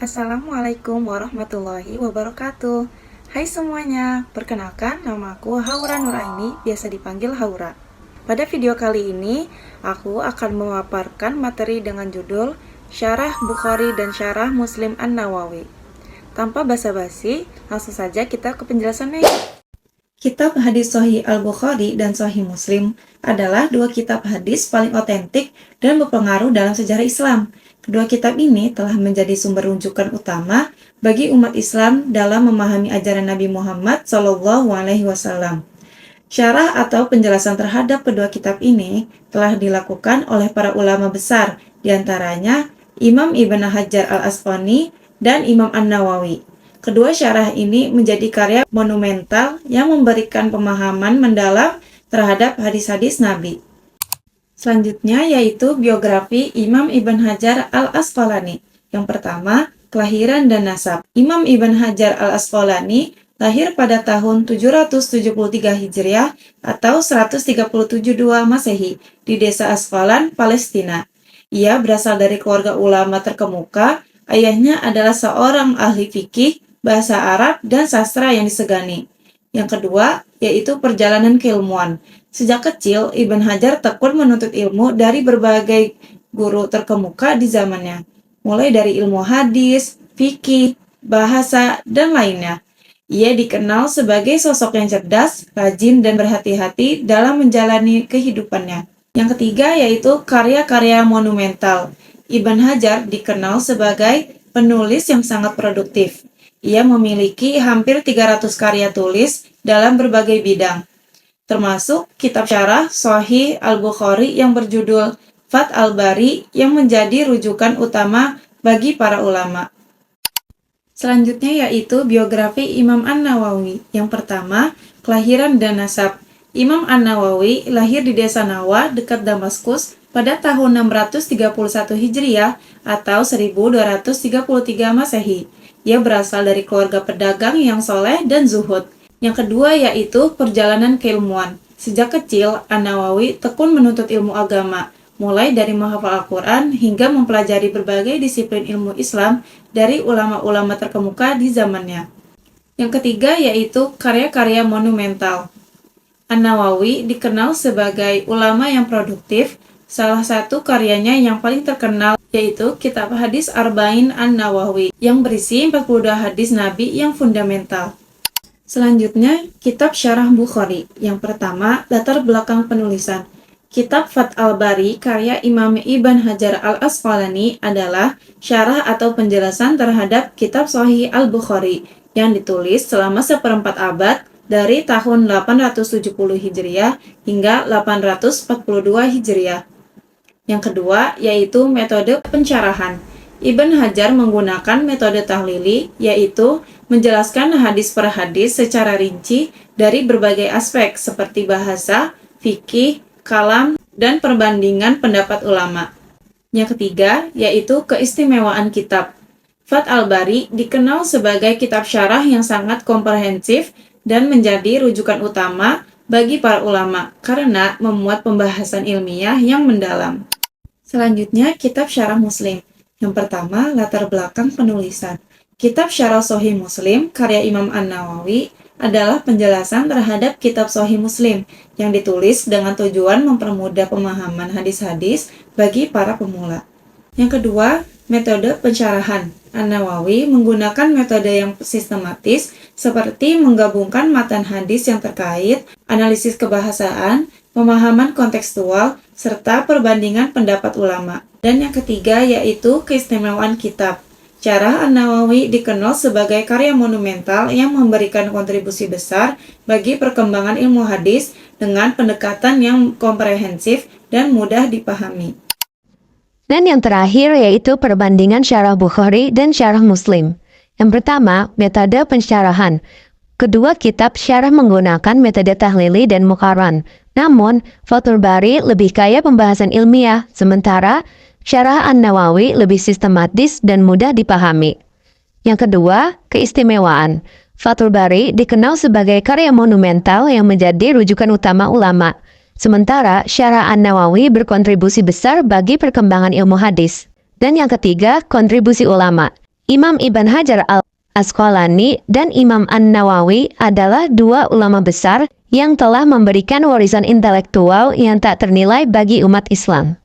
Assalamualaikum warahmatullahi wabarakatuh. Hai semuanya, perkenalkan namaku Haura Nuraini, biasa dipanggil Haura. Pada video kali ini, aku akan memaparkan materi dengan judul Syarah Bukhari dan Syarah Muslim An-Nawawi. Tanpa basa-basi, langsung saja kita ke penjelasannya. Kitab hadis Sahih Al-Bukhari dan Sahih Muslim adalah dua kitab hadis paling otentik dan berpengaruh dalam sejarah Islam. Kedua kitab ini telah menjadi sumber rujukan utama bagi umat Islam dalam memahami ajaran Nabi Muhammad SAW. Syarah atau penjelasan terhadap kedua kitab ini telah dilakukan oleh para ulama besar, diantaranya Imam Ibn Hajar Al-Asqalani dan Imam An-Nawawi. Kedua syarah ini menjadi karya monumental yang memberikan pemahaman mendalam terhadap hadis-hadis Nabi. Selanjutnya yaitu biografi Imam Ibn Hajar Al-Asqalani. Yang pertama, kelahiran dan nasab. Imam Ibn Hajar Al-Asqalani lahir pada tahun 773 Hijriah atau 137 Masehi di desa Asqalan, Palestina. Ia berasal dari keluarga ulama terkemuka. Ayahnya adalah seorang ahli fikih, bahasa Arab, dan sastra yang disegani. Yang kedua, yaitu perjalanan keilmuan. Sejak kecil, Ibn Hajar tekun menuntut ilmu dari berbagai guru terkemuka di zamannya, mulai dari ilmu hadis, fikih, bahasa, dan lainnya. Ia dikenal sebagai sosok yang cerdas, rajin, dan berhati-hati dalam menjalani kehidupannya. Yang ketiga, yaitu karya-karya monumental. Ibn Hajar dikenal sebagai penulis yang sangat produktif. Ia memiliki hampir 300 karya tulis dalam berbagai bidang, termasuk kitab syarah Sahih Al-Bukhari yang berjudul Fath Al-Bari yang menjadi rujukan utama bagi para ulama. Selanjutnya yaitu biografi Imam An-Nawawi. Yang pertama, kelahiran dan nasab. Imam An-Nawawi lahir di desa Nawa dekat Damaskus pada tahun 631 Hijriah atau 1233 Masehi. Ia berasal dari keluarga pedagang yang soleh dan zuhud. Yang kedua yaitu perjalanan keilmuan. Sejak kecil, An-Nawawi tekun menuntut ilmu agama, mulai dari menghafal Al-Quran hingga mempelajari berbagai disiplin ilmu Islam dari ulama-ulama terkemuka di zamannya. Yang ketiga yaitu karya-karya monumental. An-Nawawi dikenal sebagai ulama yang produktif. Salah satu karyanya yang paling terkenal yaitu kitab hadis Arba'in An-Nawawi yang berisi 42 hadis Nabi yang fundamental. Selanjutnya, kitab Syarah Bukhari. Yang pertama, latar belakang penulisan. Kitab Fath Al-Bari karya Imam Ibn Hajar Al-Asqalani adalah syarah atau penjelasan terhadap kitab Sahih Al-Bukhari yang ditulis selama seperempat abad dari tahun 870 Hijriah hingga 842 Hijriah. Yang kedua, yaitu metode pencerahan. Ibn Hajar menggunakan metode tahlili, yaitu menjelaskan hadis per hadis secara rinci dari berbagai aspek seperti bahasa, fikih, kalam, dan perbandingan pendapat ulama. Yang ketiga, yaitu keistimewaan kitab. Fath Al-Bari dikenal sebagai kitab syarah yang sangat komprehensif dan menjadi rujukan utama bagi para ulama karena memuat pembahasan ilmiah yang mendalam. Selanjutnya, kitab syarah Muslim. Yang pertama, latar belakang penulisan. Kitab syarah Sahih Muslim karya Imam An-Nawawi adalah penjelasan terhadap kitab Sahih Muslim yang ditulis dengan tujuan mempermudah pemahaman hadis-hadis bagi para pemula. Yang kedua, metode pensyarahan. An-Nawawi menggunakan metode yang sistematis seperti menggabungkan matan hadis yang terkait, analisis kebahasaan, pemahaman kontekstual, serta perbandingan pendapat ulama. Dan yang ketiga yaitu keistimewaan kitab. Syarah An-Nawawi dikenal sebagai karya monumental yang memberikan kontribusi besar bagi perkembangan ilmu hadis dengan pendekatan yang komprehensif dan mudah dipahami. Dan yang terakhir yaitu perbandingan syarah Bukhari dan syarah Muslim. Yang pertama, metode pensyarahan. Kedua kitab syarah menggunakan metode tahlili dan muqarran. Namun, Fathul Bari lebih kaya pembahasan ilmiah, sementara syarah An-Nawawi lebih sistematis dan mudah dipahami. Yang kedua, keistimewaan. Fathul Bari dikenal sebagai karya monumental yang menjadi rujukan utama ulama. Sementara syarah An-Nawawi berkontribusi besar bagi perkembangan ilmu hadis. Dan yang ketiga, kontribusi ulama. Imam Ibn Hajar al-Asqalani dan Imam An-Nawawi adalah dua ulama besar yang telah memberikan warisan intelektual yang tak ternilai bagi umat Islam.